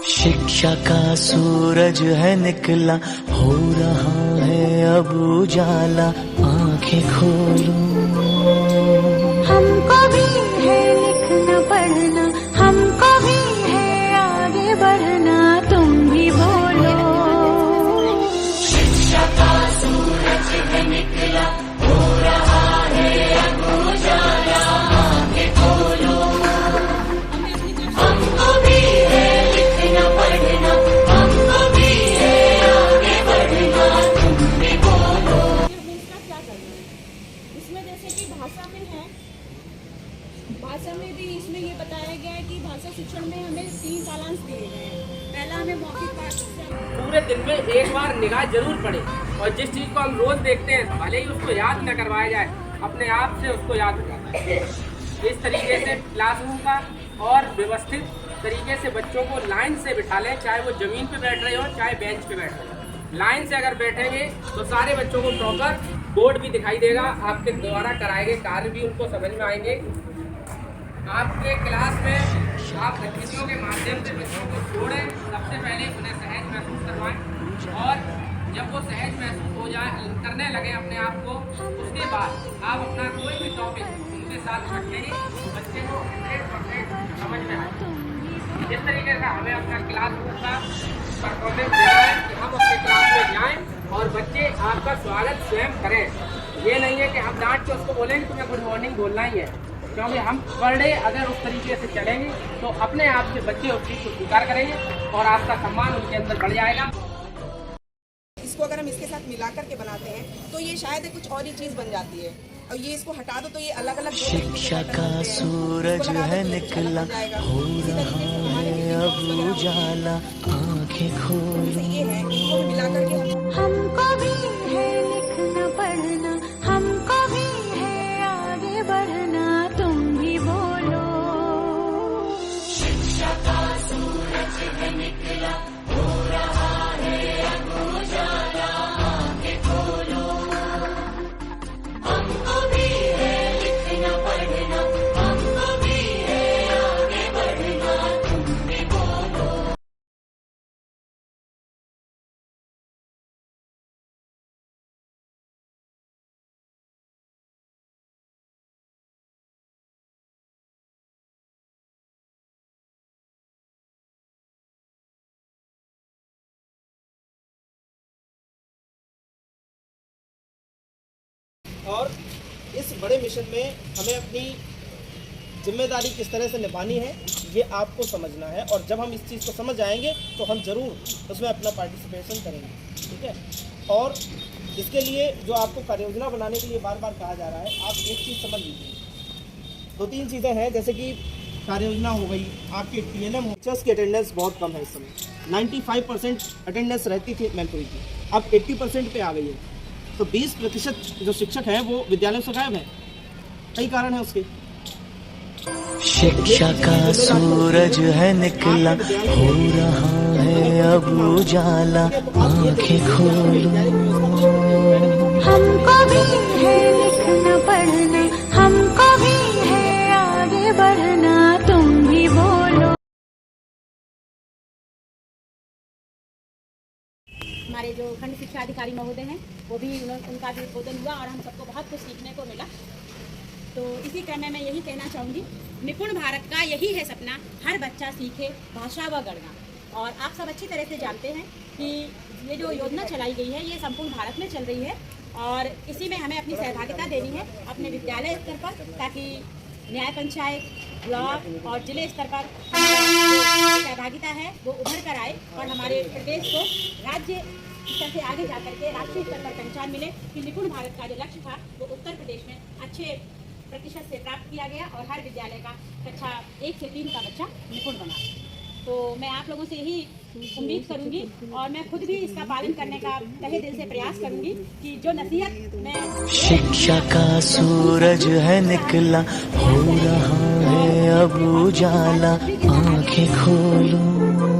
शिक्षा का सूरज है निकला, हो रहा है अब उजाला, आंखें खोलो। हमको भी है लिखना पढ़ना, हमको भी है आगे बढ़ना, तुम भी बोलो। शिक्षा का सूरज है निकला, हो रहा है अब उजाला, आंखें खोलो। हमको भी है लिखना पढ़ना, हमको भी है आगे बढ़ना, तुम भी बोलो। इसका क्या करना है इसमें, जैसे कि भाषा में है, भाषा में भी इसमें ये बताया गया है कि भाषा शिक्षण में हमें 3 सालांश दिए गए हैं। पहला हमें मौखिक पाठ से पूरे दिन में एक बार निगाह जरूर पड़े, और जिस चीज़ को हम रोज देखते हैं भले ही उसको याद न करवाया जाए, अपने आप से उसको याद हो जाता है। इस तरीके से क्लासरूम का और व्यवस्थित तरीके से बच्चों को लाइन से बिठा लें, चाहे वो जमीन पे बैठ रहे हो चाहे बेंच पे बैठ रहे हो। लाइन से अगर बैठेंगे तो सारे बच्चों को प्रॉपर बोर्ड भी दिखाई देगा, आपके द्वारा कराए गए कार्य भी उनको समझ में आएंगे। आपके क्लास में आप गतिविधियों के माध्यम से बच्चों को जोड़ें। सबसे पहले उन्हें सहज महसूस करवाएं, और जब वो सहज महसूस हो जाए, करने लगे अपने आप को, उसके बाद आप अपना कोई भी टॉपिक उनके साथ रखेंगे, बच्चे को 100% समझ में आए। इस तरीके से हमें अपना क्लासरूम का परफॉर्मेंस देना है कि हम अपने क्लास में जाएं और बच्चे आपका स्वागत स्वयं करें। ये नहीं है कि हम डांट के उसको बोलेंगे तुम्हें गुड मॉर्निंग बोलना ही है, क्योंकि हम पर डे अगर उस तरीके से चलेंगे तो अपने आप से बच्चे उस चीज़ को स्वीकार करेंगे और आपका सम्मान उनके अंदर बढ़ जाएगा। इसको अगर हम इसके साथ मिला करके बनाते हैं तो ये शायद कुछ और ही चीज़ बन जाती है, और ये इसको हटा दो तो ये अलग अलग शिक्षा का सूरज है निकला, हो रहा है अब उजाला, आंखें खोलो। ये है, इसको मिला करके हमको भी है लिखना पढ़ना, हमको भी है आगे बढ़ना, तुम भी बोलो। शिक्षा का सूरज है निकला, हो रहा है अब उजाला, आंखें खोलो। हमको भी है लिखना पढ़ना, हमको भी है आगे बढ़ना, तुम भी बोलो। और इस बड़े मिशन में हमें अपनी जिम्मेदारी किस तरह से निभानी है ये आपको समझना है, और जब हम इस चीज़ को समझ आएंगे तो हम ज़रूर उसमें अपना पार्टिसिपेशन करेंगे, ठीक है। और इसके लिए जो आपको कार्ययोजना बनाने के लिए बार बार कहा जा रहा है, आप एक चीज़ समझ लीजिए। 2-3 चीज़ें हैं, जैसे कि कार्ययोजना हो गई, आपके TLM टीचर्स की अटेंडेंस बहुत कम है इस समय। 95% अटेंडेंस रहती थी मैंडटरी की, अब 80% पे आ गई है। तो 20% जो शिक्षक हैं वो विद्यालयों से गायब हैं। कई कारण है उसके। शिक्षा का सूरज है निकला, हो रहा है अब उजाला, आंखें खोलो। हमको भी है लिखना पढ़ना, हमको भी है आगे बढ़ना, तुम भी बोलो। हमारे जो खंड शिक्षा अधिकारी महोदय हैं वो भी उनका भी उद्बोधन हुआ और हम सबको बहुत कुछ सीखने को मिला। तो इसी क्रम में मैं यही कहना चाहूँगी, निपुण भारत का यही है सपना, हर बच्चा सीखे भाषा व गणना। और आप सब अच्छी तरह से जानते हैं कि ये जो योजना चलाई गई है ये संपूर्ण भारत में चल रही है, और इसी में हमें अपनी सहभागिता देनी है अपने विद्यालय स्तर पर, ताकि न्याय पंचायत, ब्लॉक और जिले स्तर पर जो सहभागिता है वो उभर कर आए और हमारे प्रदेश को राज्य स्तर से आगे जा करके राष्ट्रीय स्तर पर पहचान मिले कि निपुण भारत का जो लक्ष्य था वो उत्तर प्रदेश में अच्छे प्रतिशत से प्राप्त किया गया और हर विद्यालय का कक्षा 1 से 3 का बच्चा निपुण बना। तो मैं आप लोगों से यही उम्मीद करूंगी और मैं खुद भी इसका पालन करने का तहे दिल से प्रयास करूंगी कि जो नसीहत मैं शिक्षा का सूरज है निकला, हो रहा है अब उजाला, आंखें खोलो।